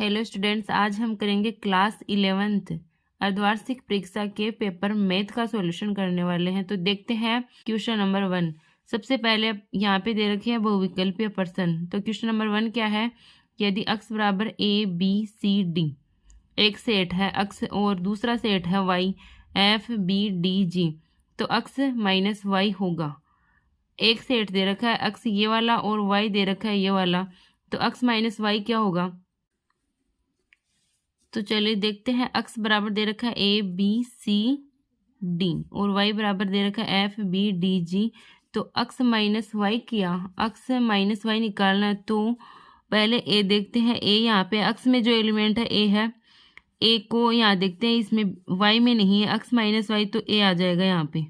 Hello students, आज हम करेंगे क्लास 11th अर्धवार्षिक परीक्षा के पेपर मैथ का सॉल्यूशन करने वाले हैं। तो देखते हैं क्वेश्चन नंबर 1। सबसे पहले यहाँ पे दे रखे हैं बहुविकल्पीय प्रश्न। तो क्वेश्चन नंबर 1 क्या है? यदि अक्ष बराबर ए बी सी डी एक सेट है अक्ष और दूसरा सेट है Y F B D G, तो अक्ष माइनस वाई होगा। एक सेट दे रखा है अक्ष ये वाला और वाई दे रखा है ये वाला, तो अक्ष माइनस वाई क्या होगा? तो चलिए देखते हैं। अक्स बराबर दे रखा है ए बी सी डी और वाई बराबर दे रखा है एफ बी डी जी। तो अक्स माइनस वाई किया, अक्स माइनस वाई निकालना है। तो पहले ए देखते हैं। ए यहाँ पे अक्स में जो एलिमेंट है ए है, ए को यहाँ देखते हैं, इसमें वाई में नहीं है। अक्स माइनस वाई तो ए आ जाएगा यहाँ पे।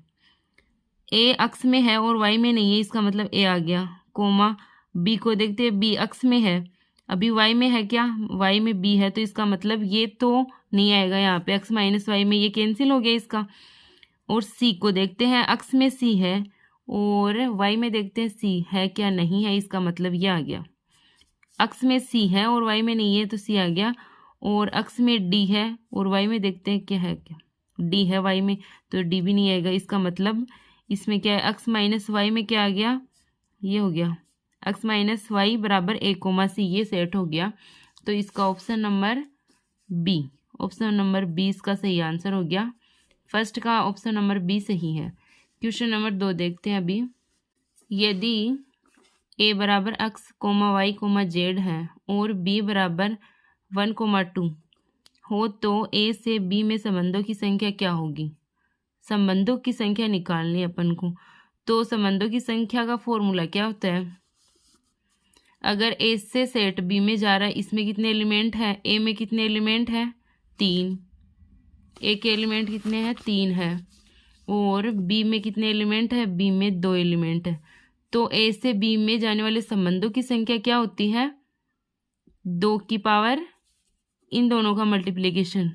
ए अक्स में है और वाई में नहीं है, इसका मतलब ए आ गया। कोमा बी को देखते हैं, बी अक्स में है, अभी वाई में है क्या? वाई में बी है, तो इसका मतलब ये तो नहीं आएगा यहाँ पे। अक्स माइनस वाई में ये कैंसिल हो गया इसका। और सी को देखते हैं, अक्स में सी है और वाई में देखते हैं सी है क्या, नहीं है, इसका मतलब ये आ गया। अक्स में सी है और वाई में नहीं है तो सी आ गया। और अक्स में डी है और वाई में देखते हैं क्या है, क्या डी है वाई में, तो डी भी नहीं आएगा। इसका मतलब इसमें क्या है, अक्स माइनस वाई में क्या आ गया, ये हो गया अक्स माइनस वाई बराबर ए कोमा सी, ये सेट हो गया। तो इसका ऑप्शन नंबर बी इसका सही आंसर हो गया। फर्स्ट का ऑप्शन नंबर बी सही है। क्वेश्चन नंबर 2 देखते हैं अभी। यदि ए बराबर अक्स कोमा वाई कोमा जेड है और बी बराबर 1,2 हो तो ए से बी में संबंधों की संख्या क्या होगी? संबंधों की संख्या निकालनी है अपन को। तो संबंधों की संख्या का फॉर्मूला क्या होता है? अगर ए से सेट बी में जा रहा है, इसमें कितने एलिमेंट है? ए में कितने एलिमेंट है? 3। ए के एलिमेंट कितने हैं? 3 है। और बी में कितने एलिमेंट है? बी में 2 एलिमेंट है। तो ए से बी में जाने वाले संबंधों की संख्या क्या होती है? 2 की पावर इन दोनों का मल्टीप्लिकेशन।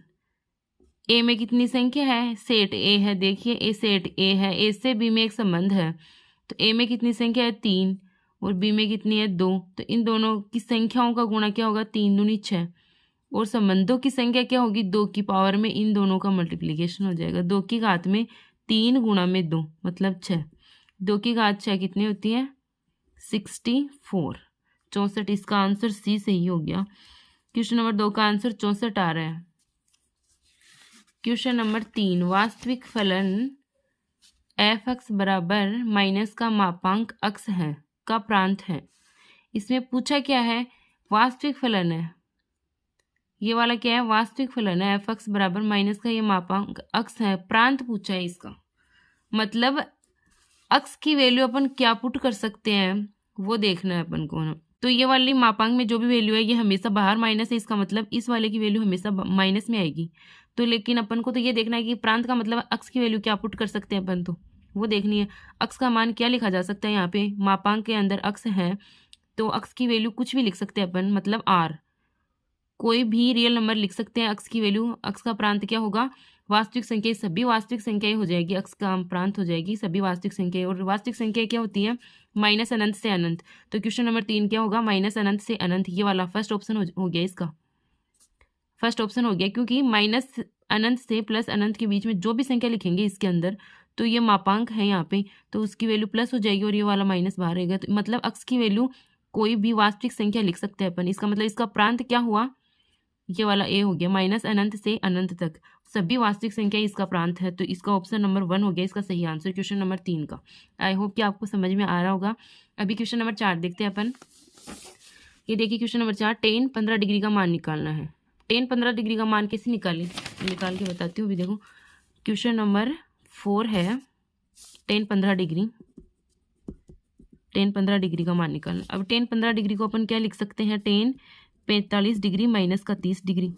ए में कितनी संख्या है? सेट ए है, देखिए ए सेट ए है, ए से बी में एक संबंध है, तो ए में कितनी संख्या है? 3 और बी में कितनी है? 2। तो इन दोनों की संख्याओं का गुणा क्या होगा? 3 दूनी 6। और संबंधों की संख्या क्या होगी? 2 की पावर में इन दोनों का मल्टीप्लिकेशन हो जाएगा। 2 की घात में 3 गुणा में 2 मतलब 6। 2 की घात 6 कितनी होती है? 64। 64। इसका आंसर सी सही हो गया। क्वेश्चन नंबर 2 का आंसर 64 आ रहा है। Question number 3। वास्तविक फलन एफ एक्स बराबर माइनस का मापांक अक्स है का प्रांत है। इसमें पूछा क्या है? वास्तविक फलन है, ये वाला क्या है? वास्तविक फलन है। एफ एक्स बराबर माइनस का ये मापांक अक्स है, प्रांत पूछा है इसका। मतलब अक्स की वैल्यू अपन क्या पुट कर सकते हैं वो देखना है अपन को ना। तो ये वाली मापांक में जो भी वैल्यू है ये हमेशा बाहर माइनस है, इसका मतलब इस वाले की वैल्यू हमेशा माइनस में आएगी। तो लेकिन अपन को तो ये देखना है कि प्रांत का मतलब अक्स की वैल्यू क्या पुट कर सकते हैं अपन, तो वो देखनी है। अक्स का मान क्या लिखा जा सकता है? यहाँ पे मापांक के अंदर अक्स है तो अक्स की वैल्यू कुछ भी लिख सकते हैं अपन, मतलब आर, कोई भी रियल नंबर लिख सकते हैं अक्स की वैल्यू। अक्स का प्रांत क्या होगा? वास्तविक संख्या, सभी वास्तविक संख्याएं हो जाएगी, अक्स का प्रांत हो जाएगी सभी वास्तविक संख्याएं। और वास्तविक संख्या क्या होती है? माइनस अनंत से अनंत। तो क्वेश्चन नंबर 3 क्या होगा? माइनस अनंत से अनंत। ये वाला फर्स्ट ऑप्शन हो गया, इसका फर्स्ट ऑप्शन हो गया, क्योंकि माइनस अनंत से प्लस अनंत के बीच में जो भी संख्या लिखेंगे इसके अंदर, तो ये मापांक है यहाँ पे, तो उसकी वैल्यू प्लस हो जाएगी और ये वाला माइनस बाहर रहेगा। तो मतलब अक्स की वैल्यू कोई भी वास्तविक संख्या लिख सकते हैं अपन। इसका मतलब इसका प्रांत क्या हुआ? ये वाला ए हो गया, माइनस अनंत से अनंत तक सभी वास्तविक संख्या इसका प्रांत है। तो इसका ऑप्शन नंबर 1 हो गया इसका सही आंसर क्वेश्चन नंबर 3 का। आई होप कि आपको समझ में आ रहा होगा। अभी क्वेश्चन नंबर 4 देखते हैं अपन। ये देखिए क्वेश्चन नंबर 4, tan 15 डिग्री का मान निकालना है। tan 15 डिग्री का मान कैसे निकाल के बताती हूँ। अभी देखो क्वेश्चन नंबर 4 है, tan 15 डिग्री का मान निकालना। अब tan 15 डिग्री को अपन क्या लिख सकते हैं? tan 45 डिग्री माइनस का 30 डिग्री।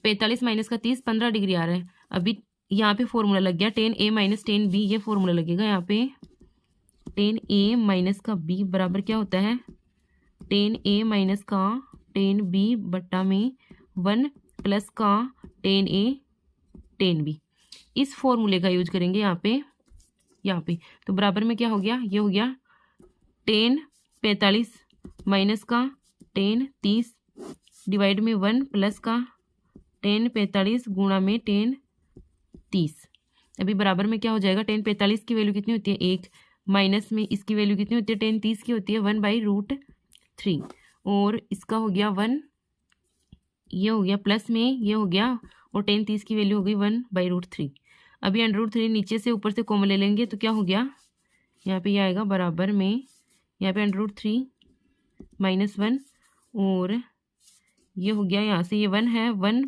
45 माइनस का 30 15 डिग्री आ रहा है। अभी यहाँ पे फॉर्मूला लग गया tan a minus tan b, ये फॉर्मूला लगेगा यहाँ पे। tan a माइनस का b बराबर क्या होता है? tan a माइनस का tan b बट्टा में 1 प्लस का tan a tan b। इस फॉर्मूले का यूज करेंगे यहाँ पे। तो बराबर में क्या हो गया? ये हो गया tan 45 माइनस का tan 30 डिवाइड में 1 प्लस का 10 45 गुणा में 10 30। अभी बराबर में क्या हो जाएगा, 10 45 की वैल्यू कितनी होती है 1, माइनस में इसकी वैल्यू कितनी होती है 10 30 की होती है 1/√3, और इसका हो गया 1, ये हो गया प्लस में ये हो गया, और 10 30 की वैल्यू हो गई 1/√3। अभी √3 नीचे से ऊपर से कॉमन ले लेंगे तो क्या हो गया, यहाँ पे ये आएगा बराबर में, यहाँ पे √3 -1, और ये हो गया यहाँ से ये 1 है 1,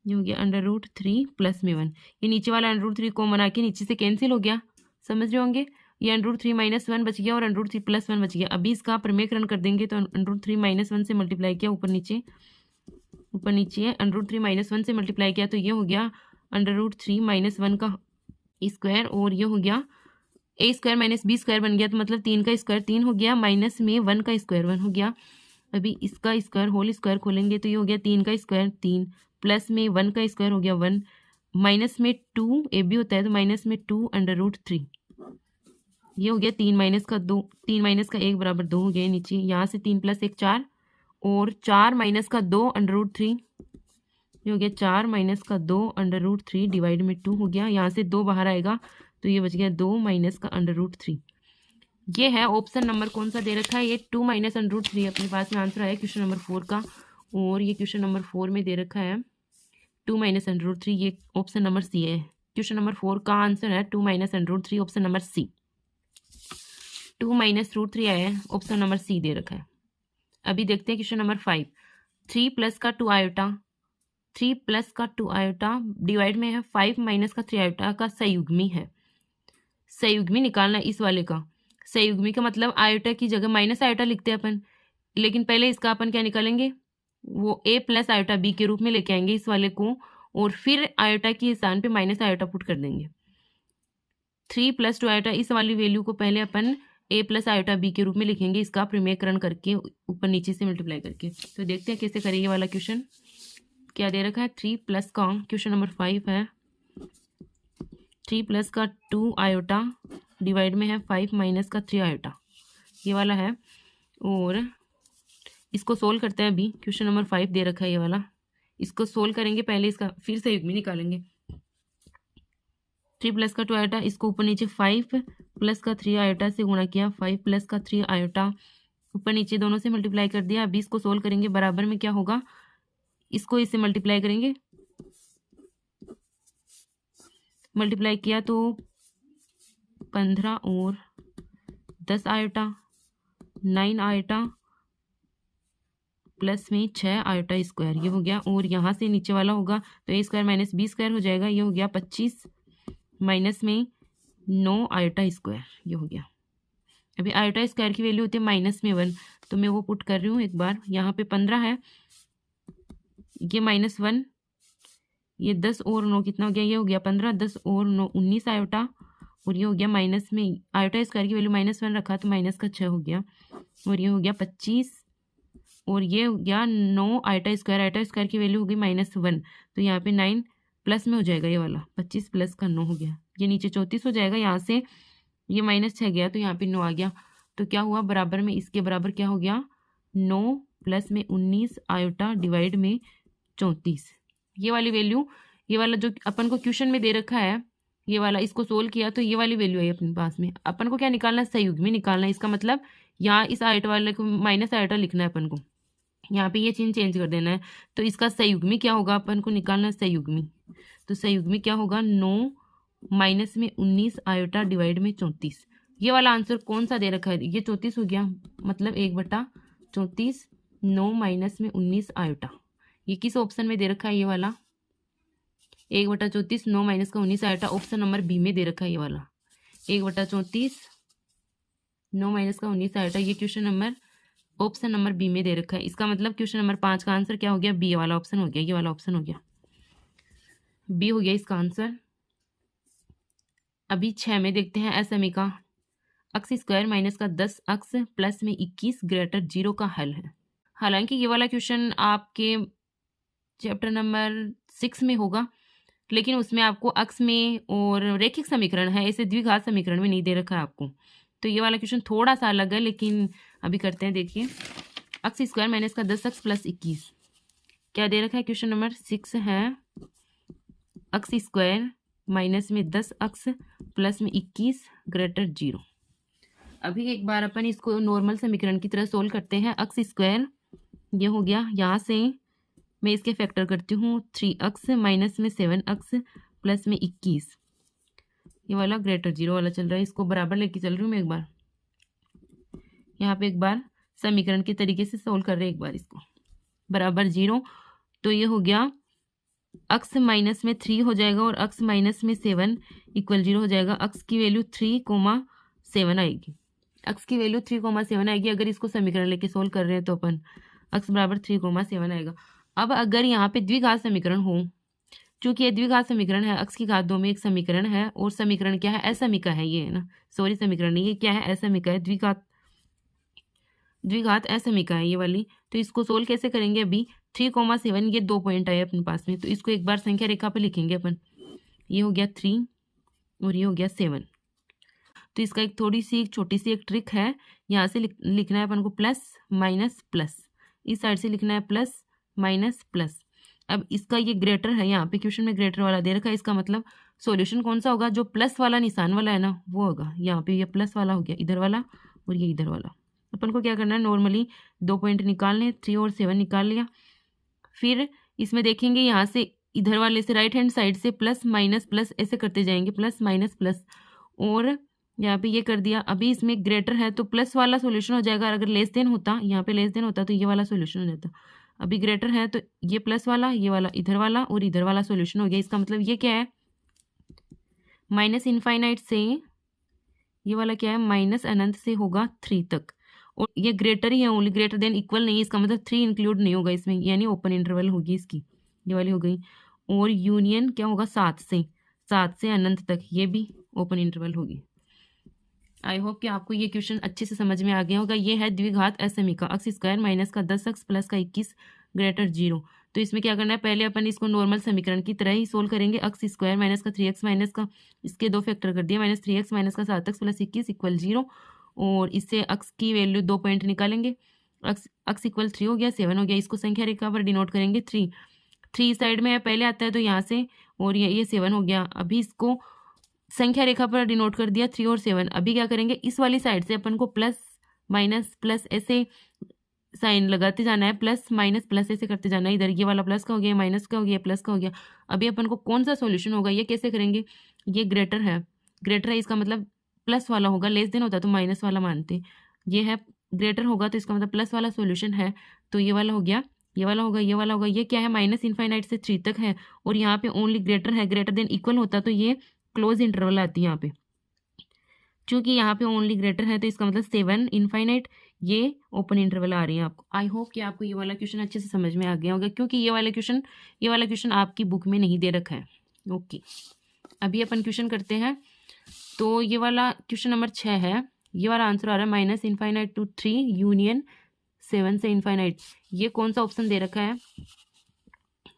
ये हो गया √3 प्लस में 1, ये नीचे वाला √3 कॉमन आके नीचे से कैंसिल हो गया, समझ रहे होंगे। ये √3 -1 बच गया और √3 + 1 बच गया। अभी इसका प्रमेयकरण कर देंगे तो √3 -1 से मल्टीप्लाई किया, ऊपर नीचे है, √3 -1 से मल्टीप्लाई किया तो ये हो गया √3 -1 का स्क्वायर, और ये हो गया a² - b² बन गया, तो मतलब 3 का स्क्वायर 3 हो गया, माइनस में 1 का स्क्वायर 1 हो गया। अभी इसका स्क्वायर होल स्क्वायर खोलेंगे तो ये हो गया 3 का स्क्वायर 3, प्लस में 1 का स्क्वायर हो गया 1, माइनस में 2 ए बी होता है तो माइनस में 2 √3, ये हो गया 3 - का 2, 3 - का 1 बराबर 2 हो गया नीचे, यहाँ से 3 + 1 4, और 4 - का 2 √3, ये हो गया 4 - का 2 √3 डिवाइड में 2 हो गया, यहाँ से 2 बाहर आएगा तो ये बच गया 2 - का √3। ये है ऑप्शन नंबर कौन सा दे रखा है, ये 2 - √3 अपने पास में आंसर आया क्वेश्चन नंबर 4 का, और ये क्वेश्चन नंबर 4 में दे रखा है 2 - √3, ये ऑप्शन नंबर सी है। क्वेश्चन नंबर 4 का आंसर है 2 - √3, ऑप्शन नंबर सी। 2 - √3 आया है, ऑप्शन नंबर सी दे रखा है। अभी देखते हैं क्वेश्चन नंबर 5, 3 + का 2 आयोटा, 3 + का 2 आयोटा डिवाइड में है 5 - का 3 आयोटा का संयुग्मी है। संयुग्मी निकालना इस वाले का, संयुग्मी का मतलब आयोटा की जगह माइनस आयोटा लिखते हैं अपन, लेकिन पहले इसका अपन क्या निकालेंगे, वो a + आयोटा b के रूप में लेके आएंगे इस वाले को, और फिर आयोटा की स्थान पे माइनस आयोटा पुट कर देंगे। 3 + 2 आयोटा, इस वाली वैल्यू को पहले अपन a + आयोटा b के रूप में लिखेंगे, इसका प्रमेयकरण करके ऊपर नीचे से मल्टीप्लाई करके। तो देखते हैं कैसे करेंगे वाला क्वेश्चन। क्या दे रखा है, 3 + का, क्वेश्चन नंबर 5 है, 3 + का 2 आयोटा डिवाइड में है 5 - का 3 आयोटा, ये वाला है, और इसको सोल्व करते हैं। अभी क्वेश्चन नंबर 5 दे रखा है ये वाला, इसको सोल्व करेंगे, पहले इसका फिर संयुग्मी निकालेंगे। 3 + का 2 आयोटा, इसको ऊपर नीचे 5 + का 3 आयोटा से गुणा किया, 5 + का 3 आयोटा ऊपर नीचे दोनों से मल्टीप्लाई कर दिया। अभी इसको सोल्व करेंगे, बराबर में क्या होगा, इसको इससे मल्टीप्लाई करेंगे, मल्टीप्लाई किया तो 15 और 10 आयोटा, 9 आयोटा प्लस में 6 आयोटा स्क्वायर, ये हो गया, और यहाँ से नीचे वाला होगा तो a² - b² हो जाएगा, ये हो गया 25 माइनस में 9 आयोटा स्क्वायर, ये हो गया। अभी आयोटा स्क्वायर की वैल्यू होती है -1, तो मैं वो पुट कर रही हूँ एक बार, यहाँ पे 15 है, ये -1, ये 10 और 9 कितना हो गया, ये हो गया 15, 10 और 9 19 आयोटा, और ये हो गया माइनस में आयोटा स्क्वायर की वैल्यू -1 रखा तो माइनस का 6 हो गया, और ये हो गया 25, और ये हो गया 9 आयोटा स्क्वायर की वैल्यू हो गई -1, तो यहाँ पे 9 प्लस में हो जाएगा, ये वाला 25 + का 9 हो गया, ये नीचे 34 हो जाएगा, यहाँ से ये -6 गया तो यहाँ पे 9 आ गया, तो क्या हुआ, बराबर में इसके बराबर क्या हो गया, 9 + में 19 आयोटा डिवाइड में 34, ये वाली वैल्यू, ये वाला जो अपन को क्वेश्चन में दे रखा है, ये वाला इसको सोल्व किया तो ये वाली वैल्यू आई अपने पास में। अपन को क्या निकालना है, संयुग्मी निकालना है, इसका मतलब यहाँ इस आयोटा वाले को माइनस आयोटा लिखना है अपन को, यहाँ पे ये चिन्ह चेंज कर देना है, तो इसका संयुग्मी क्या होगा, अपन को निकालना है संयुग्मी, तो संयुग्मी क्या होगा, 9 माइनस में 19 आयोटा डिवाइड में 34, ये वाला आंसर कौन सा दे रखा है, ये 34 हो गया, मतलब 1/34, 9 माइनस में 19 आयोटा, ये किस ऑप्शन में दे रखा है, ये वाला 1/34, 9 माइनस का 19 आयोटा, ऑप्शन नंबर बी में दे रखा है ये वाला 1/34, 9 माइनस का 19 आयोटा, ये question number option number B में दे रखा है। इसका मतलब क्वेश्चन नंबर 5 का आंसर क्या हो गया, बी वाला ऑप्शन हो गया, ये वाला ऑप्शन हो गया, बी हो गया इसका आंसर। अभी 6 में देखते हैं असमीका, x² माइनस का 10 x प्लस में 21 > 0 का हल है। हालांकि ये वाला क्वेश्चन आपके चैप्टर नंबर 6 में होगा, लेकिन उसमें आपको अक्स में और रैखिक समीकरण है, ऐसे द्विघात समीकरण में नहीं दे रखा है आपको, तो ये वाला क्वेश्चन थोड़ा सा अलग है, लेकिन अभी करते हैं। देखिए एक्स स्क्वायर माइनस का 10x प्लस 21 क्या दे रखा है, क्वेश्चन नंबर 6 है एक्स स्क्वायर माइनस में 10x प्लस में 21 ग्रेटर 0। अभी एक बार अपन इसको नॉर्मल समीकरण की तरह सोल्व करते हैं। एक्स स्क्वायर ये हो गया, यहाँ से मैं इसके फैक्टर करती हूँ 3x माइनस में 7x प्लस में 21, ये वाला ग्रेटर 0 वाला चल रहा है, इसको बराबर लेके चल रही हूँ मैं। एक बार यहाँ पे एक बार समीकरण के तरीके से सोल्व कर रहे हैं, एक बार इसको बराबर 0, तो ये हो गया x माइनस में 3 हो जाएगा और x माइनस में 7 इक्वल 0 हो जाएगा। x की वैल्यू 3,7 आएगी, x की वैल्यू 3,7 आएगी। अगर इसको समीकरण लेके सोल्व कर रहे हैं तो अपन x बराबर 3,7 आएगा। अब अगर यहाँ पे द्विघात समीकरण हो, चूंकि ये द्विघात समीकरण है, x की घात 2 में एक समीकरण है और समीकरण क्या है, असमिका है ये, है ना, सॉरी समीकरण नहीं, ये क्या है, असमिका है, द्विघात असमिका है ये वाली। तो इसको सोल्व कैसे करेंगे, अभी 3,7 ये 2 पॉइंट आए अपने पास में, तो इसको एक बार संख्या रेखा पे लिखेंगे अपन। ये हो गया 3 और ये हो गया 7। तो इसका एक थोड़ी सी छोटी सी एक ट्रिक है, यहाँ से लिखना है अपन को प्लस माइनस प्लस, इस साइड से लिखना है प्लस माइनस प्लस। अब इसका ये ग्रेटर है, यहाँ पे क्वेश्चन में ग्रेटर वाला दे रखा है, इसका मतलब सॉल्यूशन कौन सा होगा, जो प्लस वाला निशान वाला है ना वो होगा। यहाँ पे ये प्लस वाला हो गया इधर वाला और ये इधर वाला। अपन को क्या करना है, नॉर्मली 2 पॉइंट निकालने, 3 और 7 निकाल लिया। फिर इसमें देखेंगे यहाँ से इधर वाले से राइट हैंड साइड से प्लस माइनस प्लस ऐसे करते जाएंगे, प्लस माइनस प्लस, और यहाँ पे ये कर दिया। अभी इसमें ग्रेटर है तो प्लस वाला सॉल्यूशन हो जाएगा, अगर लेस देन होता, यहाँ पे लेस देन होता तो ये वाला सॉल्यूशन हो जाता। अभी ग्रेटर है तो ये प्लस वाला, ये वाला इधर वाला और इधर वाला सॉल्यूशन हो गया। इसका मतलब ये क्या है, माइनस इनफाइनाइट से ये वाला क्या है, माइनस अनंत से होगा 3 तक, और ये ग्रेटर ही है, ओनली ग्रेटर देन इक्वल नहीं है, इसका मतलब 3 इंक्लूड नहीं होगा इसमें, यानी ओपन इंटरवल होगी इसकी, ये वाली हो गई। और यूनियन क्या होगा, 7 से अनंत तक, ये भी ओपन इंटरवल होगी। आई होप कि आपको ये क्वेश्चन अच्छे से समझ में आ गया होगा। ये है द्विघात असमिका, एक्स स्क्वायर माइनस का 10x प्लस का 21 ग्रेटर 0। तो इसमें क्या करना है, पहले अपन इसको नॉर्मल समीकरण की तरह ही सोल्व करेंगे। एक्स स्क्वायर माइनस का 3x माइनस का, इसके 2 फैक्टर कर दिया, माइनस 3x माइनस का 7x प्लस 21 इक्वल 0, और इससे x की वैल्यू 2 पॉइंट निकालेंगे। x इक्वल 3 हो गया, 7 हो गया, इसको संख्या रेखा पर डिनोट करेंगे। 3 साइड में पहले आता है तो यहाँ से, और ये 7 हो गया। अभी इसको संख्या रेखा पर डिनोट कर दिया 3 और 7। अभी क्या करेंगे, इस वाली साइड से अपन को प्लस माइनस प्लस ऐसे साइन लगाते जाना है, प्लस माइनस प्लस ऐसे करते जाना है। इधर ये वाला प्लस का हो गया, माइनस का हो गया, प्लस का हो गया। अभी अपन को कौन सा सॉल्यूशन होगा, ये कैसे करेंगे, ये ग्रेटर है, इसका मतलब प्लस वाला होगा, लेस देन होता तो माइनस वाला मानते, ये है ग्रेटर होगा तो इसका मतलब प्लस वाला सॉल्यूशन है, तो ये वाला हो गया, ये वाला होगा, ये वाला होगा। ये क्या है, माइनस इनफाइनाइट से 3 तक है, और यहाँ पे ओनली ग्रेटर है, ग्रेटर देन इक्वल होता तो ये क्लोज इंटरवल आती है यहाँ पे। चूंकि यहाँ पे ओनली ग्रेटर है तो इसका मतलब 7 इनफाइनाइट, ये ओपन इंटरवल आ रही है आपको। आई होप कि आपको ये वाला क्वेश्चन अच्छे से समझ में आ गया होगा, क्योंकि ये वाला क्वेश्चन आपकी बुक में नहीं दे रखा है। ओके, अभी अपन क्वेश्चन करते हैं। तो ये वाला क्वेश्चन नंबर 6 है, ये वाला आंसर आ रहा है माइनस इनफाइनाइट टू 3 यूनियन 7 से इनफाइनाइट। ये कौन सा ऑप्शन दे रखा है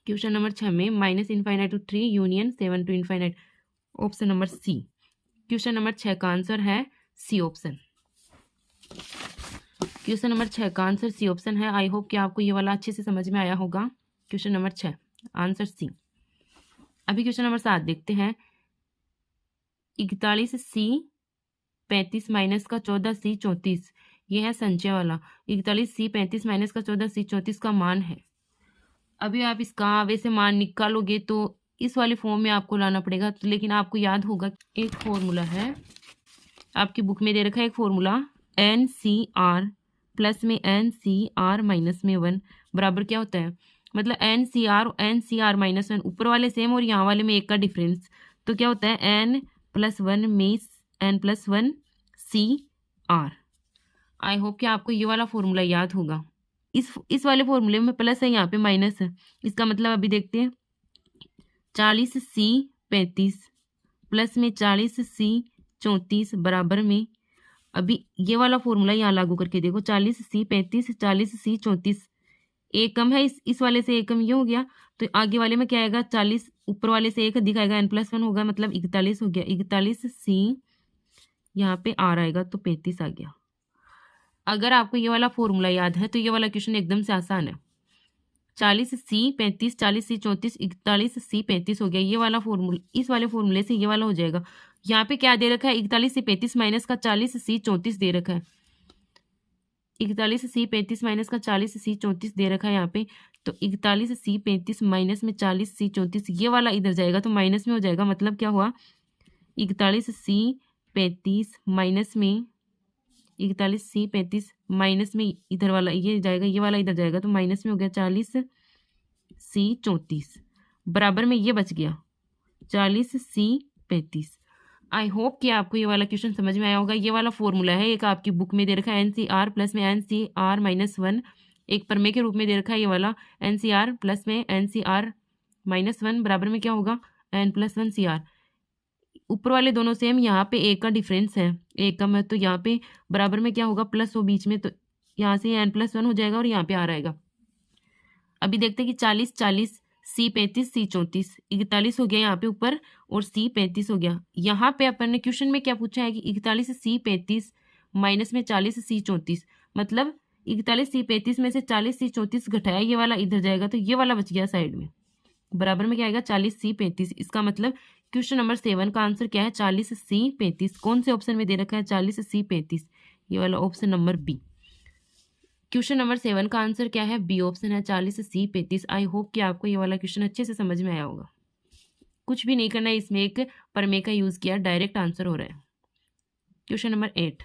क्वेश्चन नंबर 6 में, minus infinite to 3 union 7 to infinite, option number C. Question number 6 का आंसर है सी ऑप्शन। क्वेश्चन नंबर 6 का आंसर सी ऑप्शन है। आई होप कि आपको ये वाला अच्छे से समझ में आया होगा। Question number 6 answer C. अभी क्वेश्चन नंबर 7 देखते हैं। 41C 35 माइनस का 14C 34, ये है संचय वाला। 41C 35 माइनस का 14C 34 का मान है। अभी आप इसका वैसे मान निकालोगे तो इस वाले फॉर्म में आपको लाना पड़ेगा, तो लेकिन आपको याद होगा एक फॉर्मूला है, आपकी बुक में दे रखा है एक फॉर्मूला, NCR प्लस में NCR माइनस में 1 बराबर क्या होता है, मतलब NCR और NCR माइनस 1 ऊपर वाले सेम और यहाँ वाले में 1 का डिफरेंस, तो क्या होता है N+1 में N+1 CR। आई होप कि आपको ये वाला फॉर्मूला याद होगा। इस वाले फॉर्मूले में प्लस है, यहाँ पे माइनस है, इसका मतलब अभी देखते हैं 40C 35 प्लस में 40C 34 बराबर में, अभी ये वाला फॉर्मूला यहाँ लागू करके देखो, 40C 35 40C 34, एक कम है, इस वाले से एक कम ये हो गया, तो आगे वाले में क्या आएगा, 40 ऊपर वाले से एक दिखाएगा, N+1 होगा, मतलब 41 हो गया। 41C यहाँ पे R आएगा तो 35 आ गया। अगर आपको ये वाला फॉर्मूला याद है तो ये वाला क्वेश्चन एकदम से आसान है। 40C35, 40C34, 41C35 हो गया। ये वाला फॉर्मूला, इस वाले फॉर्मूले से ये वाला हो जाएगा। यहाँ पे क्या दे रखा है, 41C35 माइनस का 40C34 दे रखा है। 41C35 माइनस का 40C34 दे रखा है यहाँ पे। तो 41C35 माइनस में 40C34, ये वाला इधर जाएगा तो माइनस में हो जाएगा। मतलब क्या हुआ, 41C35 माइनस में 41C35 माइनस में इधर वाला ये जाएगा, ये वाला इधर जाएगा तो माइनस में हो गया 40C34, बराबर में ये बच गया 40C35। आई होप कि आपको ये वाला क्वेश्चन समझ में आया होगा। ये वाला फॉर्मूला है, एक आपकी बुक में दे रखा है NCR प्लस में NCR -1, एक प्रमेय के रूप में दे रखा है ये वाला NCR प्लस में NCR -1 बराबर में क्या होगा N+1 CR। ऊपर वाले दोनों सेम, यहाँ पे एक का डिफरेंस है, एक कम है, तो यहाँ पे बराबर में क्या होगा प्लस हो बीच में, तो यहाँ से N+1 हो जाएगा और यहाँ पे आ रहेगा। अभी देखते हैं कि 40 40 C35 C34 41 हो गया यहाँ पे ऊपर और C35 हो गया। यहाँ पे अपन ने क्वेश्चन में क्या पूछा है कि 41 C35 माइनस में 40 C34, मतलब 41 C35 में से 40 C34 घटाया, ये वाला इधर जाएगा तो ये वाला बच गया साइड में, बराबर में क्या आएगा 40 C35। इसका मतलब क्वेश्चन नंबर 7 का आंसर क्या है 40 C35। कौन से ऑप्शन में दे रखा है 40 C35, ये वाला option number B. Question number 7 का आंसर क्या है, बी ऑप्शन है 40 C35। आई होप कि आपको ये वाला क्वेश्चन अच्छे से समझ में आया होगा। कुछ भी नहीं करना है, इसमें एक प्रमेय का यूज किया, डायरेक्ट आंसर हो रहा है। क्वेश्चन नंबर 8,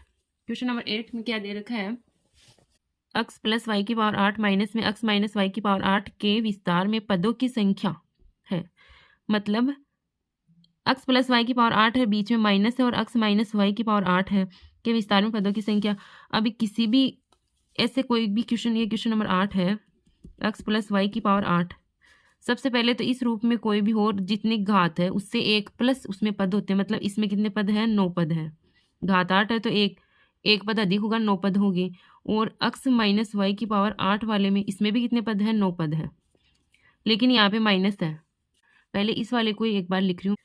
क्वेश्चन नंबर 8 में क्या दे रखा है, x प्लस वाई की पावर 8 माइनस में x माइनस वाई की पावर 8 के विस्तार में पदों की संख्या है। मतलब x प्लस वाई की पावर 8 है, बीच में माइनस है, और x माइनस वाई की पावर 8 है के विस्तार में पदों की संख्या। अभी किसी भी ऐसे कोई भी क्वेश्चन, ये क्वेश्चन नंबर 8 है, x प्लस वाई की पावर 8। सबसे पहले तो इस रूप में कोई भी हो, जितनी घात है उससे एक प्लस उसमें पद होते हैं। मतलब इसमें कितने पद हैं, 9 पद हैं। घात 8 है तो एक पद अधिक होगा, 9 पद होंगे। और x माइनस वाई की पावर 8 वाले में इसमें भी कितने पद हैं, 9 पद हैं, लेकिन यहाँ पे माइनस है। पहले इस वाले को एक बार लिख रही हूँ,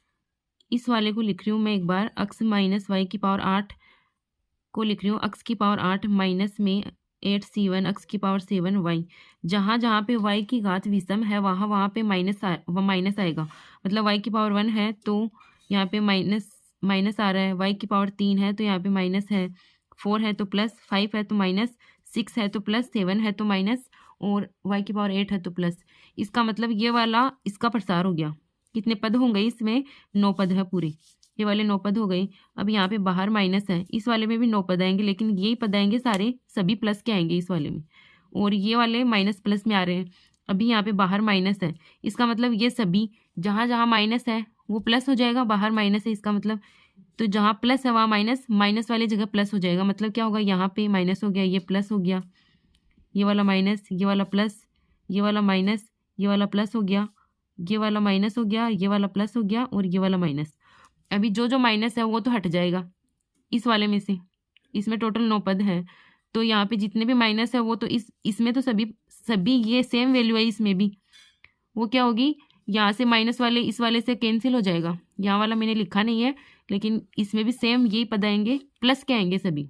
इस वाले को लिख रही हूँ मैं एक बार, x माइनस वाई की पावर 8 को लिख रही हूँ, x की पावर 8 माइनस में 8c1 x की पावर 7 y। जहाँ जहाँ पे y की घात विषम है वहाँ वहाँ पे माइनस आएगा। मतलब y की पावर 1 है तो यहाँ पे माइनस आ रहा है, y की पावर 3 है तो यहाँ पे माइनस है, 4 है तो प्लस, 5 है तो माइनस, 6 है तो प्लस, 7 है तो माइनस, और y की पावर 8 है तो प्लस। इसका मतलब ये वाला इसका प्रसार हो गया। कितने पद होंगे इसमें, 9 पद है पूरे, ये वाले 9 पद हो गए। अब यहाँ पे बाहर माइनस है, इस वाले में भी 9 पद आएंगे, लेकिन यही पद आएंगे सारे, सभी प्लस के आएंगे इस वाले में, और ये वाले माइनस प्लस में आ रहे हैं। अभी यहाँ पे बाहर माइनस है, इसका मतलब ये सभी जहाँ जहाँ माइनस है वो प्लस हो जाएगा, बाहर माइनस है इसका मतलब, तो जहाँ प्लस है वहाँ माइनस, माइनस वाली जगह प्लस हो जाएगा। मतलब क्या होगा, यहाँ पे माइनस हो गया, ये प्लस हो गया, ये वाला माइनस, ये वाला प्लस, ये वाला माइनस, ये वाला प्लस हो गया, ये वाला माइनस हो गया, ये वाला प्लस हो गया, और ये वाला माइनस। अभी जो जो माइनस है वो तो हट जाएगा इस वाले में से। इसमें टोटल 9 पद है, तो यहाँ पे जितने भी माइनस है वो तो इसमें तो सभी ये सेम वैल्यू है, इसमें भी वो क्या होगी, यहाँ से माइनस वाले इस वाले से कैंसिल हो जाएगा। यहाँ वाला मैंने लिखा नहीं है, लेकिन इसमें भी सेम यही पद आएंगे, प्लस के आएंगे सभी।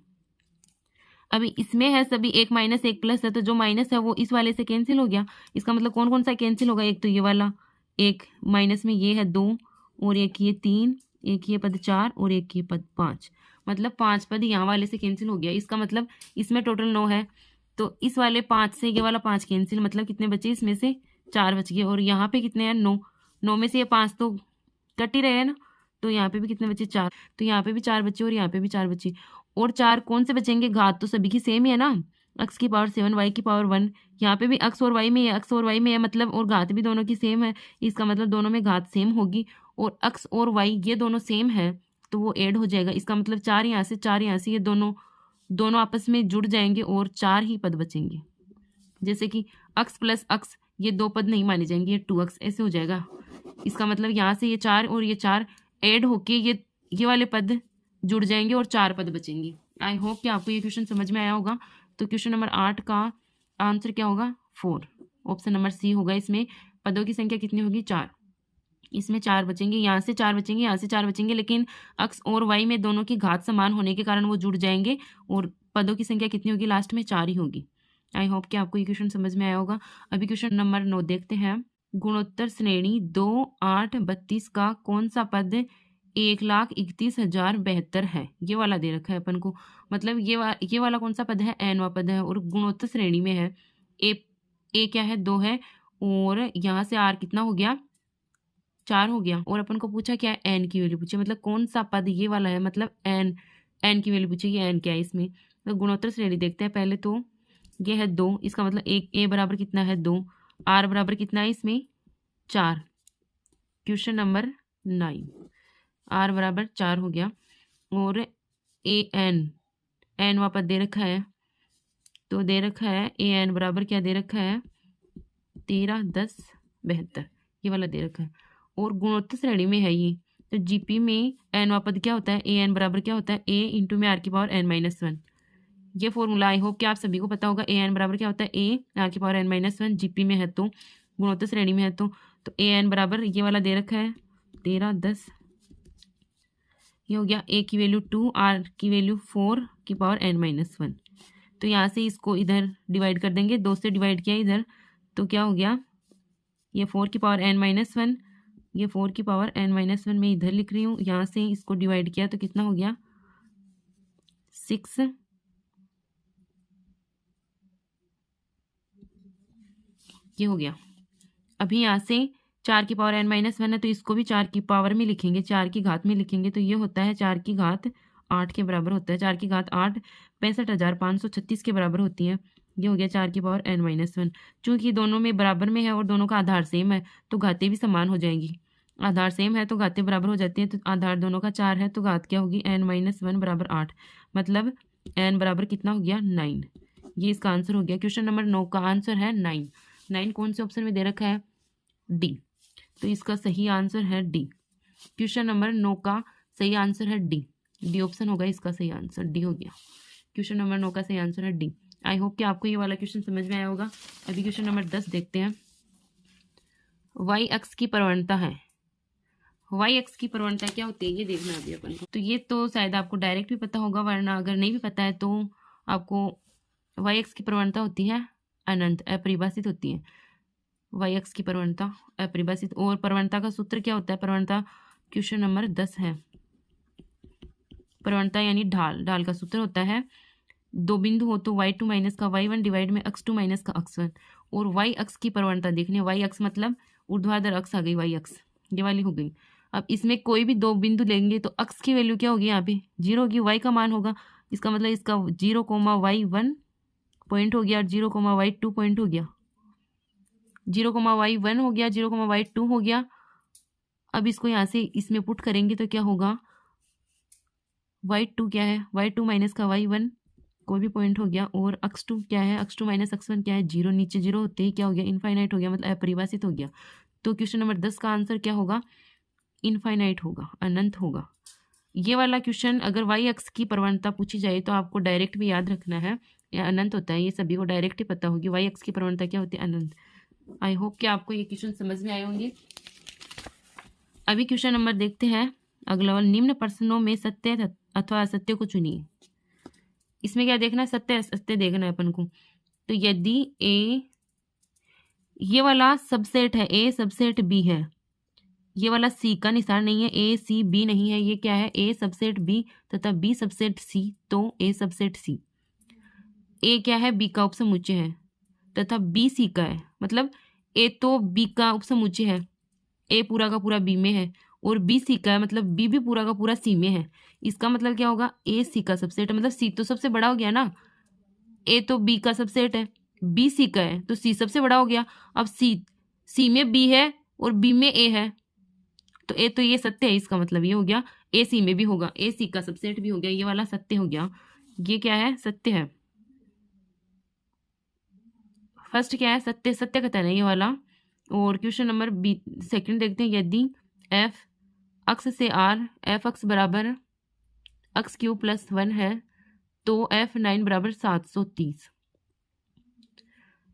अभी इसमें है सभी एक माइनस एक प्लस है, तो जो माइनस है वो इस वाले से कैंसिल हो गया। इसका मतलब कौन कौन सा कैंसिल होगा, एक तो ये वाला, एक माइनस में ये है 2, और एक ये 3, एक ये पद 4, और एक ये पद 5। मतलब 5 पद यहाँ वाले से कैंसिल हो गया। इसका मतलब इसमें टोटल 9 है, तो इस वाले 5 से ये वाला 5 कैंसिल, मतलब कितने बचे, इसमें से 4 बच गए। और यहाँ पे कितने हैं, 9 में से ये 5 तो कट ही रहे हैं ना, तो यहाँ पे भी कितने बचे, 4। तो यहाँ पे भी 4 बचे और यहाँ पे भी 4 बचे। और 4 कौन से बचेंगे, घात तो सभी की सेम ही है ना, x की पावर 7 y की पावर 1। यहाँ पे भी x और y में है, x और y में है मतलब, और घात भी दोनों की सेम है। इसका मतलब दोनों में घात सेम होगी, और x और y ये दोनों सेम है तो वो ऐड हो जाएगा। इसका मतलब 4 यहाँ से 4 यहाँ से, ये दोनों आपस में जुड़ जाएंगे और 4 ही पद बचेंगे। जैसे कि x प्लस x, ये 2 पद नहीं माने जाएंगे, ये 2x ऐसे हो जाएगा। इसका मतलब यहाँ से ये 4 और ये 4 ऐड होके ये वाले पद जुड़ जाएंगे और 4 पद बचेंगे। आई होप कि आपको ये क्वेश्चन समझ में आया होगा। तो क्वेश्चन नंबर 8 का आंसर क्या होगा, 4, ऑप्शन नंबर सी होगा। इसमें पदों की संख्या कितनी होगी, 4। इसमें 4 बचेंगे, यहाँ से 4 बचेंगे, यहाँ से 4 बचेंगे, लेकिन x और y में दोनों की घात समान होने के कारण वो जुड़ जाएंगे और पदों की संख्या कितनी होगी, लास्ट में 4 ही होगी। आई होप कि आपको ये क्वेश्चन समझ में आया होगा। अभी क्वेश्चन नंबर 9 देखते हैं। गुणोत्तर श्रेणी 2, 8, 32 का कौन सा पद 1,31,072 है। ये वाला दे रखा है अपन को, मतलब ये वाला कौन सा पद है, एनवा पद है और गुणोत्तर श्रेणी में है। ए क्या है, 2 है और यहाँ से आर कितना हो गया, 4 हो गया। और अपन को पूछा क्या है, एन की वैल्यू पूछी, मतलब कौन सा पद ये वाला है, मतलब एन की वैल्यू पूछी, एन क्या है इसमें। तो गुणोत्तर श्रेणी देखते हैं पहले। तो ये है 2, इसका मतलब एक ए बराबर कितना है 2, आर बराबर कितना है इसमें 4। क्वेश्चन नंबर 9, आर बराबर 4 हो गया और ए एन वहाँ पर दे रखा है, तो दे रखा है ए एन बराबर क्या दे रखा है 13, 10, 72, ये वाला दे रखा है। और गुणोत्तर श्रेणी में है ये, तो जीपी में एन पद क्या होता है, ए एन बराबर क्या होता है, ए इंटू में आर की पावर n-1। ये फॉर्मूला आई होप कि आप सभी को पता होगा। ए एन बराबर क्या होता है, ए आर की पावर n-1, जीपी में है तो गुणोत्तर श्रेणी में है तो ए एन बराबर ये वाला दे रखा है 13, 10, ये हो गया। ए की वैल्यू 2, आर की वैल्यू 4 की पावर n-1। तो यहाँ से इसको इधर डिवाइड कर देंगे, 2 से डिवाइड किया इधर, तो क्या हो गया, ये 4 की पावर n-1, ये 4 की पावर n-1 मैं इधर लिख रही हूँ। यहाँ से इसको डिवाइड किया तो कितना हो गया 6, ये हो गया। अभी यहाँ से 4 की पावर n-1 है तो इसको भी 4 की पावर में लिखेंगे, 4 की घात में लिखेंगे, तो ये होता है 4 की घात 8 के बराबर होता है। 4 की घात 8 65,536 के बराबर होती है। ये हो गया 4 की पावर n-1। चूंकि दोनों में बराबर में है और दोनों का आधार सेम है तो घातें भी समान हो जाएंगी। आधार सेम है तो घातें बराबर हो जाती हैं, तो आधार दोनों का 4 है तो घात क्या होगी n-1 बराबर 8, मतलब n बराबर कितना हो गया 9। ये इसका आंसर हो गया। क्वेश्चन नंबर 9 का आंसर है 9। 9 कौन से ऑप्शन में दे रखा है, डी, तो इसका सही आंसर है डी। क्वेश्चन नंबर 9 का सही आंसर है डी, डी ऑप्शन होगा इसका सही आंसर, डी हो गया। क्वेश्चन नंबर 9 का सही आंसर है डी। आई होप कि आपको ये वाला क्वेश्चन समझ में आया होगा। अभी क्वेश्चन नंबर 10 देखते हैं। वाई अक्ष की प्रवणता है, वाई अक्ष की प्रवणता क्या होती है ये देखना अभी अपन को। तो ये तो शायद आपको डायरेक्ट भी पता होगा, वरना अगर नहीं भी पता है तो आपको वाई अक्ष की प्रवणता होती है अनंत, अपरिभाषित होती है। वाई अक्ष की प्रवणता अपरिभाषित, और प्रवणता का सूत्र क्या होता है, प्रवणता क्वेश्चन नंबर 10 है। प्रवणता यानी ढाल, ढाल का सूत्र होता है 2 बिंदु हो तो y2 माइनस का y1 डिवाइड में x2 माइनस का x1। और y अक्ष की प्रवणता देखने, y अक्ष मतलब ऊर्ध्वाधर अक्ष आ गई, y अक्ष ये वाली हो गई। अब इसमें कोई भी 2 बिंदु लेंगे तो अक्ष की वैल्यू क्या होगी, यहाँ पे 0 होगी, y का मान होगा। इसका मतलब इसका 0,y1 पॉइंट हो गया और 0,y2 पॉइंट हो गया, 0,y1 हो गया, 0,y2 हो गया। अब इसको यहाँ से इसमें पुट करेंगे तो क्या होगा, y2 क्या है, y2 माइनस का y1 कोई भी पॉइंट हो गया, और x2 क्या है, x2 माइनस x1 क्या है 0, नीचे 0 होते ही क्या हो गया इनफाइनाइट हो गया, मतलब अपरिभाषित हो गया। तो क्वेश्चन नंबर 10 का आंसर क्या होगा, इनफाइनाइट होगा, अनंत होगा। ये वाला क्वेश्चन अगर वाई अक्ष की प्रवणता पूछी जाए तो आपको डायरेक्ट भी याद रखना है, या अनंत होता है, ये सभी को डायरेक्ट ही पता होगी। वाई अक्ष की प्रवणता क्या होती है, अनंत। आई होप कि आपको ये क्वेश्चन समझ में आए होंगे। अभी क्वेश्चन नंबर देखते हैं अगला वाला। निम्न प्रश्नों में सत्य अथवा असत्य को चुनिए। इसमें क्या देखना है, सत्य असत्य देखना है अपन को। तो यदि ए ये वाला सबसेट है, ए सबसेट बी है, ये वाला सी का निशान नहीं है, ए सी बी नहीं है, ये क्या है, ए सबसेट बी तथा बी सबसेट सी, तो ए सबसेट सी। ए क्या है, बी का उपसमुच्चय है तथा बी सी का है, मतलब ए तो बी का उपसमुच्चय है, ए पूरा का पूरा बी में है, और बी सी का है मतलब बी भी पूरा का पूरा सी में है। इसका मतलब क्या होगा, ए सी का सबसेट है, मतलब सी तो सबसे बड़ा हो गया ना, ए तो बी का सबसेट है, बी सी का है तो सी सबसे बड़ा हो गया। अब सी में बी है और बी में ए है, तो ए तो ये सत्य है, इसका मतलब ये हो गया ए सी में भी होगा, ए सी का सबसेट भी हो गया, ये वाला सत्य हो गया। ये क्या है, सत्य है। फर्स्ट क्या है, सत्य, सत्य कथन है ये वाला। और क्वेश्चन नंबर बी सेकंड देखते हैं। यदि एफ अक्ष से आर एफ अक्ष बराबर एक्स क्यूब प्लस 1 है तो एफ 9 बराबर 730।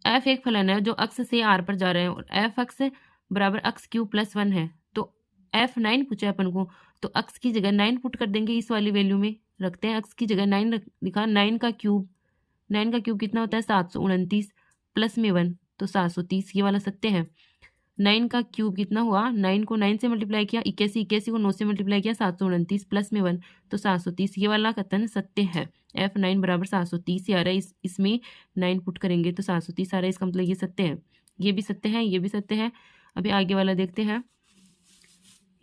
एफ एक फलन है जो अक्ष से आर पर जा रहे हैं और एफ अक्ष बराबर एक्स क्यूब प्लस 1 है, तो F9 पूछा है अपन को, तो अक्स की जगह 9 पुट कर देंगे, इस वाली वैल्यू में रखते हैं। अक्स की जगह 9 लिखा, 9 का क्यूब कितना होता है 729 प्लस में 1 तो 730, ये वाला सत्य है। 9 का क्यूब कितना हुआ, 9 को 9 से मल्टीप्लाई किया 81, 81 को 9 से मल्टीप्लाई किया 729 प्लस में 1 तो 730, ये वाला कथन सत्य है। F9 बराबर 730 आ रहा है, इसमें 9 पुट करेंगे तो 730 आ रहा है, इसका मतलब ये सत्य है। ये भी सत्य है, ये भी सत्य है। अभी आगे वाला देखते हैं।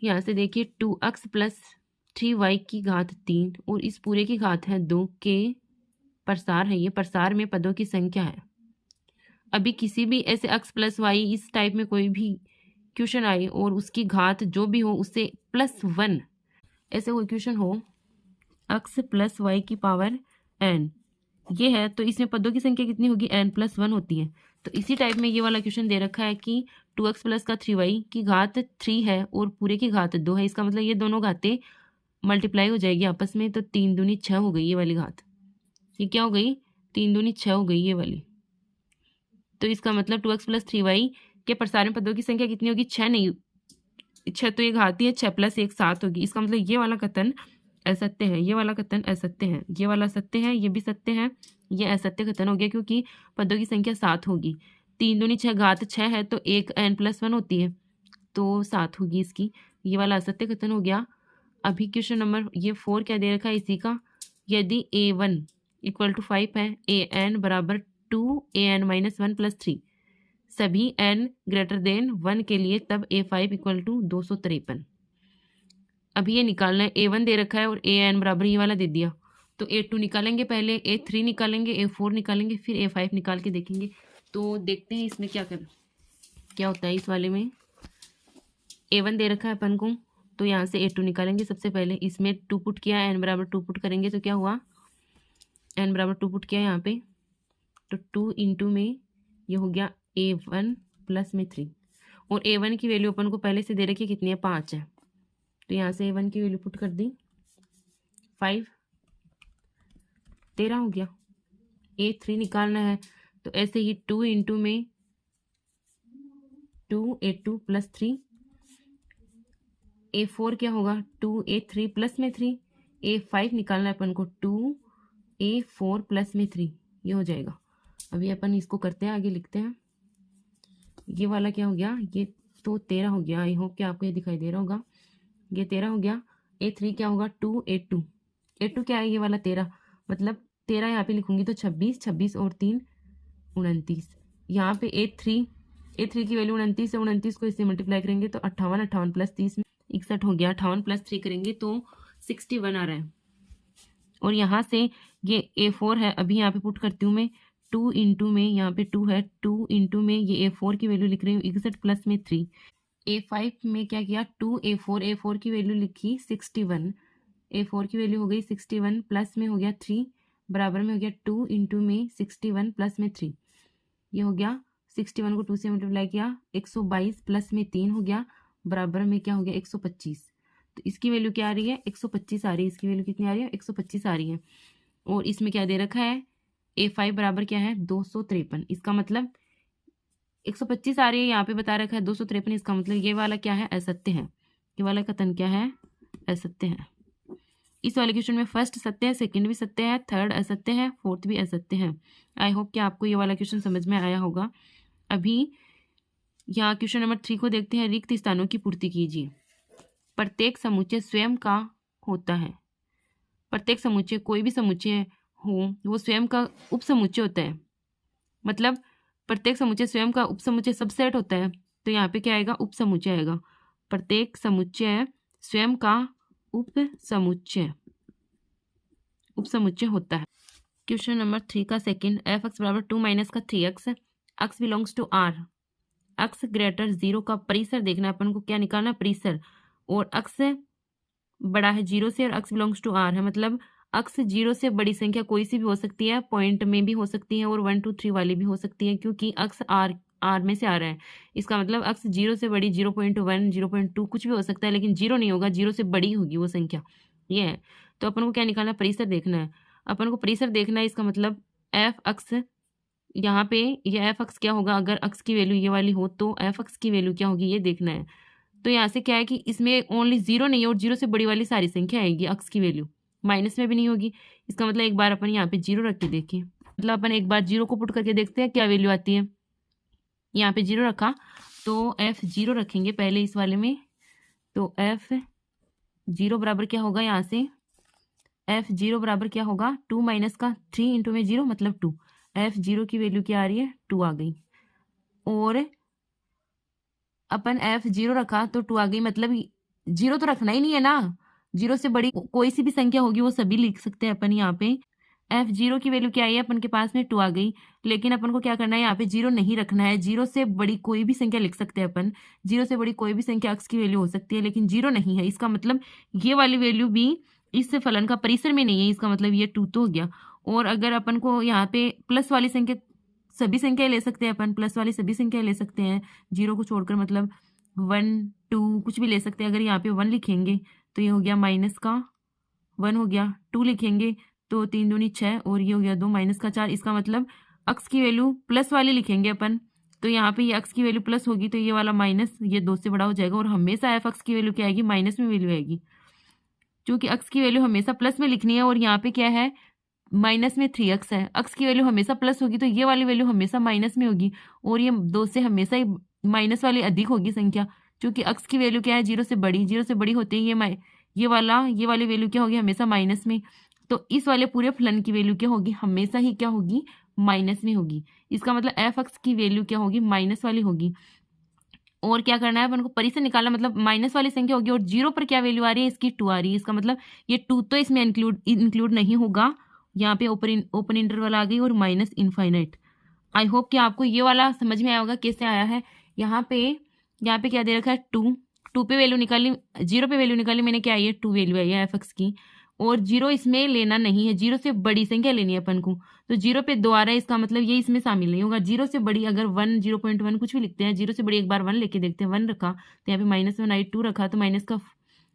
यहाँ से देखिए 2x प्लस 3y की घात 3 और इस पूरे की घात है 2 के प्रसार है, ये प्रसार में पदों की संख्या है। अभी किसी भी ऐसे x प्लस वाई इस टाइप में कोई भी क्वेश्चन आए और उसकी घात जो भी हो उससे +1 ऐसे कोई क्वेश्चन हो, x प्लस वाई की पावर n ये है, तो इसमें पदों की संख्या कितनी होगी, n+1 होती है। तो इसी टाइप में ये वाला क्वेश्चन दे रखा है कि 2x प्लस का 3y की घात 3 है और पूरे की घात 2 है, इसका मतलब ये दोनों घातें मल्टीप्लाई हो जाएगी आपस में, तो 3 दूनी 6 हो गई ये वाली घात। ये क्या हो गई, 3 दूनी 6 हो गई ये वाली। तो इसका मतलब 2x प्लस 3y के प्रसारण पदों की संख्या कितनी होगी, 6 नहीं, 6 तो ये घाती है, 6 + 1 7 होगी। इसका मतलब ये वाला कथन असत्य है, ये वाला कथन असत्य है, ये वाला सत्य है, ये भी सत्य है, ये असत्य कथन हो गया क्योंकि पदों की संख्या 7 होगी। 3 दूनी 6 घात 6 है तो 1 n+1 होती है तो 7 होगी इसकी, ये वाला असत्य कथन हो गया। अभी क्वेश्चन नंबर ये 4 क्या दे रखा है इसी का, यदि a1 = 5 है, an बराबर 2an - 1 + 3 सभी n > 1 के लिए, तब a5 = 253। अभी ये निकालना है, a1 दे रखा है और an बराबर ये वाला दे दिया, तो a2 निकालेंगे पहले, a3 निकालेंगे, a4 निकालेंगे, फिर a5 निकाल के देखेंगे। तो देखते हैं इसमें क्या होता है। इस वाले में a1 दे रखा है अपन को, तो यहाँ से a2 निकालेंगे सबसे पहले। इसमें 2 पुट किया, n बराबर 2 पुट करेंगे तो क्या हुआ, n बराबर 2 पुट किया यहाँ पे, तो 2 × में ये हो गया a1 प्लस में 3 और a1 की वैल्यू अपन को पहले से दे रखी है कितनी है, 5 है, तो यहाँ से a1 की वैल्यू पुट कर दी 5, 13 हो गया। a3 निकालना है तो ऐसे ही 2 × में 2a2 प्लस 3, a4 क्या होगा 2a3 प्लस में 3, a5 निकालना है अपन को 2a4 प्लस में 3, ये हो जाएगा। अभी अपन इसको करते हैं, आगे लिखते हैं। ये वाला क्या हो गया, ये तो 13 हो गया, आई होप कि आपको ये दिखाई दे रहा होगा, ये 13 हो गया। a3 क्या होगा 2a2, a2 क्या है ये वाला 13, मतलब 13 यहाँ पे लिखूंगी तो 26, 26 और 3 29। यहाँ पे a3 की वैल्यू 29 है, 29 को इससे मल्टीप्लाई करेंगे तो 58, 58 प्लस 30 61 हो गया, 58 प्लस 3 करेंगे तो 61 आ रहा है। और यहाँ से ये a4 है, अभी यहाँ पे पुट करती हूँ मैं, 2 × में यहाँ पे 2 है, 2 × में ये a4 की वैल्यू लिख रही हूँ 61 प्लस में 3, a5 में क्या किया 2a4 की वैल्यू लिखी 61, a4 की वैल्यू हो गई 61 प्लस में हो गया 3 बराबर में हो गया 2 × में 61 प्लस में 3, ये हो गया 61 को 2 से मल्टीप्लाई किया 122 प्लस में 3 हो गया बराबर में क्या हो गया 125। तो इसकी वैल्यू क्या आ रही है 125 आ रही है, इसकी वैल्यू कितनी आ रही है 125 आ रही है। और इसमें क्या दे रखा है a5 बराबर क्या है 253, इसका मतलब 125 आ रही है, यहाँ पे बता रखा है 253, इसका मतलब ये वाला क्या है असत्य है, ये वाला कथन क्या है असत्य है। इस वाले क्वेश्चन में फर्स्ट सत्य है, सेकंड भी सत्य है, थर्ड असत्य है, फोर्थ भी असत्य है। आई होप कि आपको ये वाला क्वेश्चन समझ में आया होगा। अभी यहाँ क्वेश्चन नंबर 3 को देखते हैं। रिक्त स्थानों की पूर्ति कीजिए। प्रत्येक समुच्चय स्वयं का होता है, प्रत्येक समुच्चय कोई भी समुच्चय हो वो स्वयं का उपसमुच्चय होता है, मतलब प्रत्येक समुच्चय स्वयं का उपसमुच्चय सबसेट होता है, तो यहाँ पे क्या आएगा उपसमुच्चय आएगा। प्रत्येक समुच्चय स्वयं का उपसमुच्चय होता है। क्वेश्चन नंबर 3 का सेकंड, f(x) बराबर 2 - का 3x, x belongs to r, x greater 0 का परिसर देखना है अपन को, क्या निकालना है परिसर, और x बड़ा है 0 से और x बिलोंग्स टू r है, मतलब x 0 से बड़ी संख्या कोई सी भी हो सकती है, पॉइंट में भी हो सकती है और 1 2 3 वाली भी हो सकती है, क्योंकि x r में से आ रहा है, इसका मतलब x 0 से बड़ी 0.1 0.2 कुछ भी हो सकता है, लेकिन 0 नहीं होगा, 0 से बड़ी होगी वो संख्या, ये है। तो अपन को क्या निकालना है परिसर देखना है, अपन को परिसर देखना है, इसका मतलब f(x) यहाँ पे ये f(x) क्या होगा, अगर x की वैल्यू ये वाली हो तो f(x) की वैल्यू क्या होगी ये देखना है। तो यहाँ से क्या है कि इसमें ओनली 0 नहीं है और 0 से बड़ी वाली सारी संख्या आएगी अक्स की वैल्यू, माइनस में भी नहीं होगी। इसका मतलब एक बार अपन यहाँ पे 0 रख के देखें, मतलब अपन एक बार 0 को पुट करके देखते हैं क्या वैल्यू आती है। यहाँ पे 0 रखा तो F0 रखेंगे पहले इस वाले में, तो F0 बराबर क्या होगा, यहाँ से F0 बराबर क्या होगा 2 माइनस का 3 इंटू में 0 मतलब 2। F0 की वैल्यू क्या आ रही है 2 आ गई, और अपन F0 रखा तो 2 आ गई, मतलब 0 तो रखना ही नहीं है ना, 0 से बड़ी कोई सी भी संख्या होगी वो सभी लिख सकते हैं अपन। यहाँ पे F0 की वैल्यू क्या आई है अपन के पास में 2 आ गई, लेकिन अपन को क्या करना है यहाँ पे 0 नहीं रखना है। 0 से बड़ी कोई भी संख्या लिख सकते हैं अपन, 0 से बड़ी कोई भी संख्या अक्स की वैल्यू हो सकती है, लेकिन 0 नहीं है। इसका मतलब ये वाली वैल्यू भी इस फलन का परिसर में नहीं है, इसका मतलब ये 2 तो हो गया। और अगर अपन को यहाँ पे प्लस वाली संख्या, सभी संख्या ले सकते हैं अपन, प्लस वाली सभी संख्या ले सकते हैं 0 को छोड़कर, मतलब 1 2 कुछ भी ले सकते हैं। अगर यहाँ पे 1 लिखेंगे तो ये हो गया माइनस का 1 हो गया, 2 लिखेंगे तो 3 दूनी 6 और ये हो गया 2 माइनस का 4। इसका मतलब अक्स की वैल्यू प्लस वाली लिखेंगे अपन, तो यहाँ पे ये अक्स की वैल्यू प्लस होगी तो ये वाला माइनस ये 2 से बड़ा हो जाएगा, और हमेशा एफ अक्स की वैल्यू क्या आएगी, माइनस में वैल्यू आएगी, क्योंकि अक्स की वैल्यू हमेशा प्लस में लिखनी है। और यहाँ पे क्या है, माइनस में 3x है, अक्स की वैल्यू हमेशा प्लस होगी तो ये वाली वैल्यू हमेशा माइनस में होगी, और ये 2 से हमेशा ही माइनस वाली अधिक होगी संख्या, क्योंकि अक्स की वैल्यू क्या है 0 से बड़ी, 0 से बड़ी होते ही ये वाली वैल्यू क्या होगी हमेशा माइनस में। तो इस वाले पूरे फलन की वैल्यू क्या होगी, हमेशा ही क्या होगी, माइनस में होगी। इसका मतलब एफ एक्स की वैल्यू क्या होगी, माइनस वाली होगी। और क्या करना है अपन को, परिसर निकालना, मतलब माइनस वाली संख्या होगी और 0 पर क्या वैल्यू आ रही है, इसकी 2 आ रही है। इसका मतलब ये 2 तो इसमें इंक्लूड नहीं होगा। यहाँ पे ओपन इंटरवल आ गई और माइनस इनफाइनाइट। आई होप कि आपको ये वाला समझ में आया होगा कैसे आया है। यहाँ पे क्या दे रखा है 2 पे वैल्यू निकाली, 0 पे वैल्यू निकाली मैंने, क्या आई है 2 वैल्यू आई है एफ एक्स की, और 0 इसमें लेना नहीं है, 0 से बड़ी संख्या लेनी है अपन को। तो 0 पे 2 आ रहा है, इसका मतलब ये इसमें शामिल नहीं होगा। 0 से बड़ी अगर 1 0.1 कुछ भी लिखते हैं, 0 से बड़ी एक बार 1 लेके देखते हैं, 1 रखा तो यहाँ पे -1 आई, 2 रखा तो माइनस का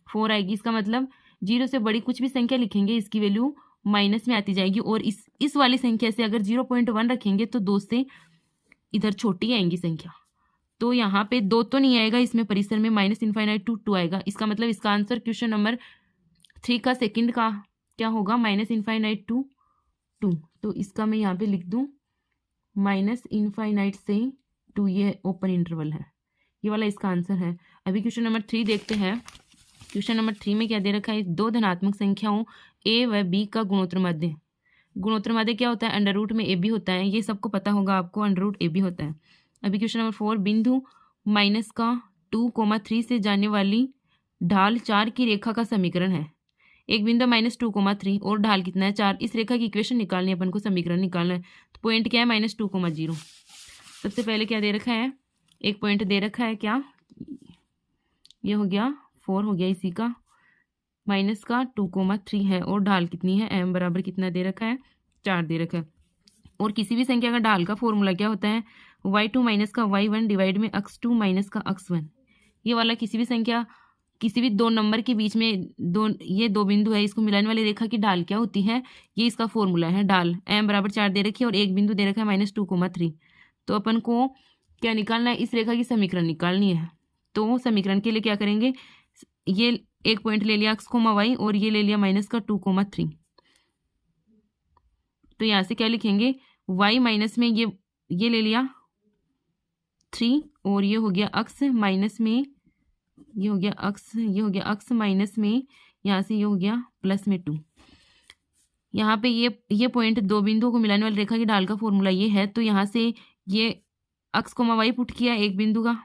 4 आएगी। इसका मतलब 0 से बड़ी कुछ भी संख्या लिखेंगे इसकी वैल्यू माइनस में आती जाएगी, और इस वाली संख्या से अगर 0.1 रखेंगे तो 2 से इधर छोटी आएंगी संख्या। तो यहाँ पे 2 तो नहीं आएगा इसमें परिसर में, माइनस इनफाइनाइट टू 2 आएगा। इसका मतलब इसका आंसर क्वेश्चन नंबर 3 का सेकंड का क्या होगा, माइनस इनफाइनाइट टू 2। तो इसका मैं यहाँ पे लिख दूँ माइनस इनफाइनाइट से 2, ये ओपन इंटरवल है, ये वाला इसका आंसर है। अभी क्वेश्चन नंबर 3 देखते हैं। क्वेश्चन नंबर 3 में क्या दे रखा है, 2 धनात्मक संख्याओं a व b का गुणोत्तर माध्य। गुणोत्तर माध्य क्या होता है, अंडर रूट में ab होता है, ये सबको पता होगा आपको, अंडर रूट ab होता है। अभी क्वेश्चन नंबर 4, बिंदु माइनस का 2,3 से जाने वाली ढाल 4 की रेखा का समीकरण है। एक बिंदु -2,3 और ढाल कितना है 4, इस रेखा की इक्वेशन निकालनी है अपन को, समीकरण निकालना है। तो पॉइंट क्या है -2,0। सबसे पहले क्या दे रखा है, एक पॉइंट दे रखा है, क्या ये हो गया 4 हो गया, इसी का माइनस का 2,3 है, और ढाल कितनी है m बराबर कितना दे रखा है 4 दे रखा है। और किसी भी संख्या का ढाल का फॉर्मूला क्या होता है, y2 माइनस का y1 डिवाइड में x2 माइनस का x1। ये वाला किसी भी संख्या, किसी भी 2 नंबर के बीच में ये 2 बिंदु है, इसको मिलाने वाली रेखा की ढाल क्या होती है, ये इसका फॉर्मूला है। ढाल m बराबर 4 दे रखी है और एक बिंदु दे रखा है -2,3। तो अपन को क्या निकालना है, इस रेखा की समीकरण निकालनी है। तो समीकरण के लिए क्या करेंगे, ये एक पॉइंट ले लिया x, y और ये ले लिया -2,3। तो यहाँ से क्या लिखेंगे, y माइनस में ये ले लिया 3 और ये हो गया x माइनस में, ये हो गया x माइनस में, यहाँ से ये हो गया प्लस में 2। यहाँ पे ये पॉइंट 2 बिंदुओं को मिलाने वाली रेखा की ढाल का फॉर्मूला ये है। तो यहाँ से ये x, y पुट किया एक बिंदु का,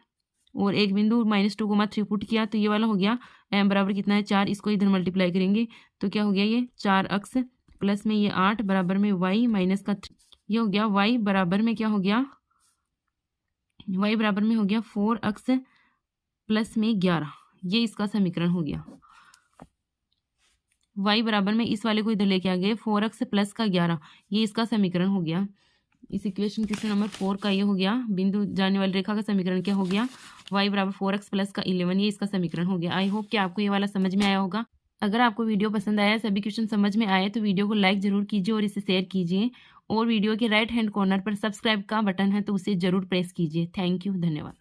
और एक बिंदु -2,3 पुट किया, तो ये वाला हो गया m बराबर कितना है 4। इसको इधर मल्टीप्लाई करेंगे तो क्या हो गया, ये 4x प्लस में ये 8 बराबर में y माइनस का 3। ये हो गया y बराबर में क्या हो गया, y बराबर में हो गया 4x प्लस में 11। ये इसका समीकरण हो गया। y बराबर में इस वाले को इधर लेके आ गए 4x प्लस का 11, ये इसका समीकरण हो गया। इस इक्वेशन क्वेश्चन नंबर 4 का ये हो गया, बिंदु जाने वाली रेखा का समीकरण क्या हो गया, y बराबर 4x प्लस का 11, ये इसका समीकरण हो गया। आई होप कि आपको ये वाला समझ में आया होगा। अगर आपको वीडियो पसंद आया, सभी क्वेश्चन समझ में आए, तो वीडियो को लाइक जरूर कीजिए और इसे शेयर कीजिए, और वीडियो के राइट हैंड कॉर्नर पर सब्सक्राइब का बटन है तो उसे जरूर प्रेस कीजिए। थैंक यू, धन्यवाद।